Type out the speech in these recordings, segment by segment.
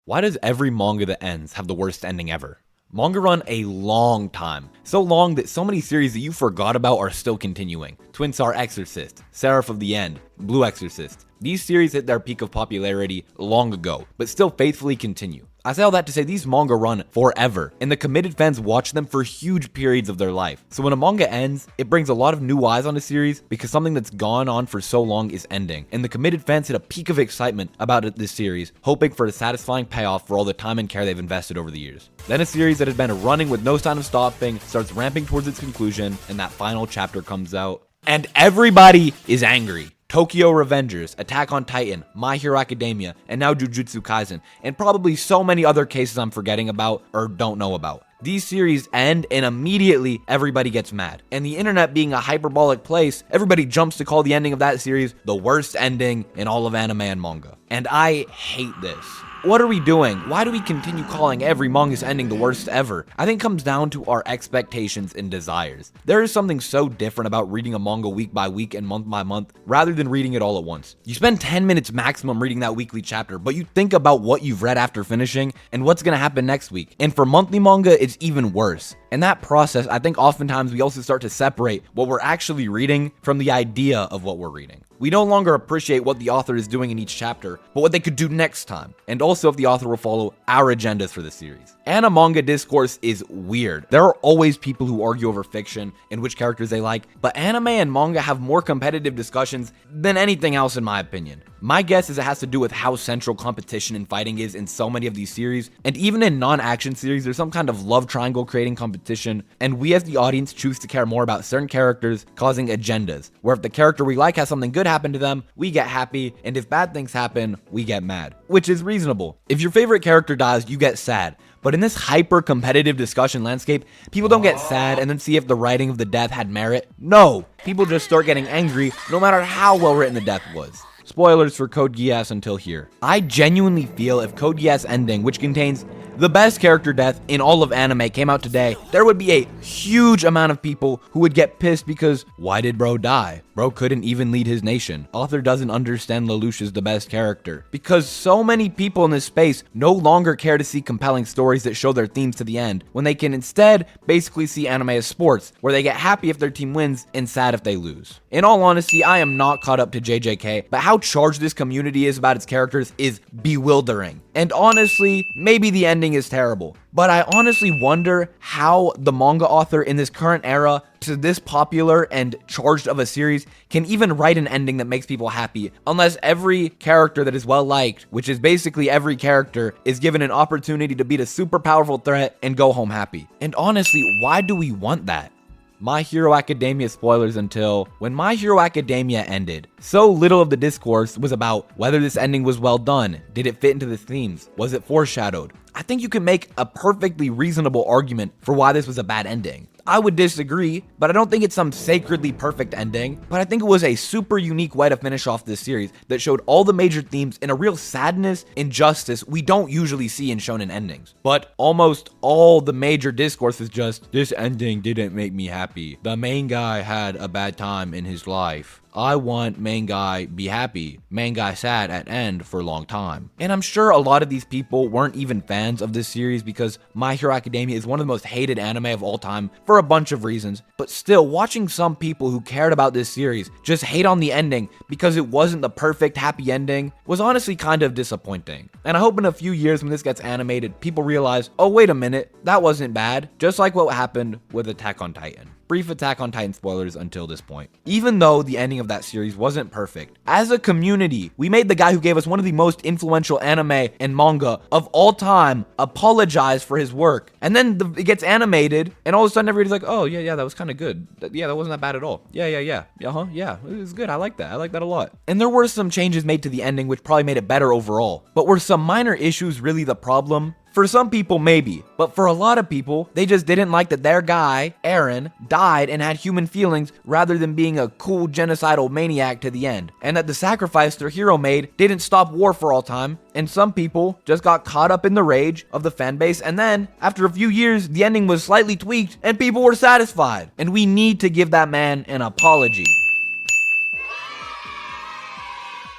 Why does every manga that ends have the worst ending ever? Manga run a long time. So long that so many series that you forgot about are still continuing. Twin Star Exorcist, Seraph of the End, Blue Exorcist. These series hit their peak of popularity long ago, but still faithfully continue. I say all that to say these manga run forever, and the committed fans watch them for huge periods of their life. So when a manga ends, it brings a lot of new eyes on a series because something that's gone on for so long is ending. And the committed fans hit a peak of excitement about this series, hoping for a satisfying payoff for all the time and care they've invested over the years. Then a series that has been running with no sign of stopping starts ramping towards its conclusion, and that final chapter comes out, and everybody is angry. Tokyo Revengers, Attack on Titan, My Hero Academia, and now Jujutsu Kaisen, and probably so many other cases I'm forgetting about or don't know about. These series end and immediately everybody gets mad. And the internet being a hyperbolic place, everybody jumps to call the ending of that series the worst ending in all of anime and manga. And I hate this. What are we doing? Why do we continue calling every manga's ending the worst ever? I think it comes down to our expectations and desires. There is something so different about reading a manga week by week and month by month rather than reading it all at once. You spend 10 minutes maximum reading that weekly chapter, but you think about what you've read after finishing and what's going to happen next week. And for monthly manga, it's even worse. In that process, I think oftentimes we also start to separate what we're actually reading from the idea of what we're reading. We no longer appreciate what the author is doing in each chapter, but what they could do next time, and also if the author will follow our agendas for the series. Manga discourse is weird. There are always people who argue over fiction and which characters they like, but anime and manga have more competitive discussions than anything else in my opinion. My guess is it has to do with how central competition and fighting is in so many of these series, and even in non-action series, there's some kind of love triangle creating competition, and we as the audience choose to care more about certain characters causing agendas, where if the character we like has something good happen to them, we get happy, and if bad things happen, we get mad, which is reasonable. If your favorite character dies, you get sad. But in this hyper-competitive discussion landscape, people don't get sad and then see if the writing of the death had merit. No! People just start getting angry no matter how well written the death was. Spoilers for Code Geass until here. I genuinely feel if Code Geass ending, which contains the best character death in all of anime, came out today, there would be a huge amount of people who would get pissed because why did bro die? Bro couldn't even lead his nation. Author doesn't understand Lelouch is the best character. Because so many people in this space no longer care to see compelling stories that show their themes to the end, when they can instead basically see anime as sports, where they get happy if their team wins and sad if they lose. In all honesty, I am not caught up to JJK, but how charged this community is about its characters is bewildering. And honestly, maybe the ending is terrible, but I honestly wonder how the manga author in this current era to this popular and charged of a series can even write an ending that makes people happy, unless every character that is well liked, which is basically every character, is given an opportunity to beat a super powerful threat and go home happy. And honestly, why do we want that? My Hero Academia spoilers until when My Hero Academia ended. So little of the discourse was about whether this ending was well done. Did it fit into the themes? Was it foreshadowed? I think you can make a perfectly reasonable argument for why this was a bad ending. I would disagree, but I don't think it's some sacredly perfect ending, but I think it was a super unique way to finish off this series that showed all the major themes in a real sadness and justice we don't usually see in shonen endings. But almost all the major discourse is just, this ending didn't make me happy. The main guy had a bad time in his life. I want main guy be happy, main guy sad at end for a long time. And I'm sure a lot of these people weren't even fans of this series because My Hero Academia is one of the most hated anime of all time for a bunch of reasons. But still, watching some people who cared about this series just hate on the ending because it wasn't the perfect happy ending was honestly kind of disappointing. And I hope in a few years when this gets animated, people realize, oh wait a minute, that wasn't bad, just like what happened with Attack on Titan. Brief Attack on Titan spoilers until this point. Even though the ending of that series wasn't perfect, as a community, we made the guy who gave us one of the most influential anime and manga of all time apologize for his work. And then it gets animated, and all of a sudden everybody's like, oh, yeah, that was kind of good. Yeah, that wasn't that bad at all. Yeah, it was good. I like that. I like that a lot. And there were some changes made to the ending, which probably made it better overall. But were some minor issues really the problem? For some people, maybe, but for a lot of people, they just didn't like that their guy, Eren, died and had human feelings rather than being a cool genocidal maniac to the end, and that the sacrifice their hero made didn't stop war for all time, and some people just got caught up in the rage of the fanbase, and then, after a few years, the ending was slightly tweaked, and people were satisfied, and we need to give that man an apology.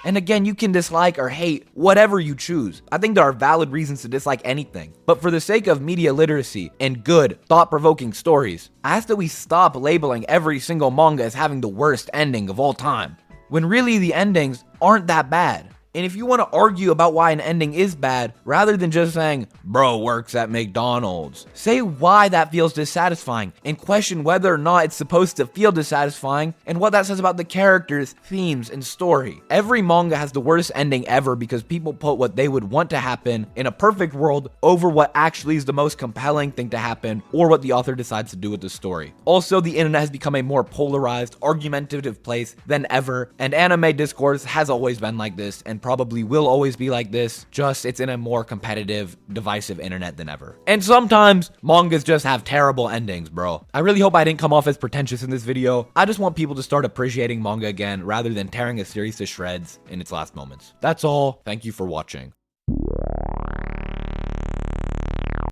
And again, you can dislike or hate whatever you choose. I think there are valid reasons to dislike anything. But for the sake of media literacy and good, thought-provoking stories, I ask that we stop labeling every single manga as having the worst ending of all time, when really the endings aren't that bad. And if you want to argue about why an ending is bad, rather than just saying, bro works at McDonald's, say why that feels dissatisfying and question whether or not it's supposed to feel dissatisfying and what that says about the characters, themes, and story. Every manga has the worst ending ever because people put what they would want to happen in a perfect world over what actually is the most compelling thing to happen or what the author decides to do with the story. Also, the internet has become a more polarized, argumentative place than ever, and anime discourse has always been like this and probably will always be like this, just it's in a more competitive, divisive internet than ever. And sometimes mangas just have terrible endings, bro. I really hope I didn't come off as pretentious in this video. I just want people to start appreciating manga again rather than tearing a series to shreds in its last moments. That's all. Thank you for watching.